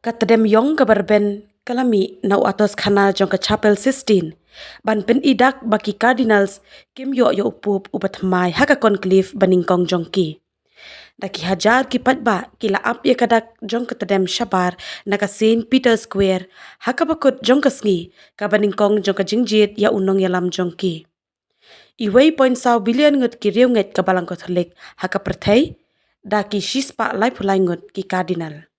Katadem yong kabarben kalami na atos khana jong ka Chapel Sistine. Ban pen idak baki Cardinals kim yo upup upathmai haka conclave baningkong jongki. Daki hajar ki patba kila ap ye kadak jong katadem shabar naka Saint Peter Square haka bakut jong kasngi ka baningkong jong ka jingjit ya unong yalam jongki. Iway point saw billion ngut ki riu nget ka balang Katolik haka perthai daki shispa lai pulai ngut ki Cardinal.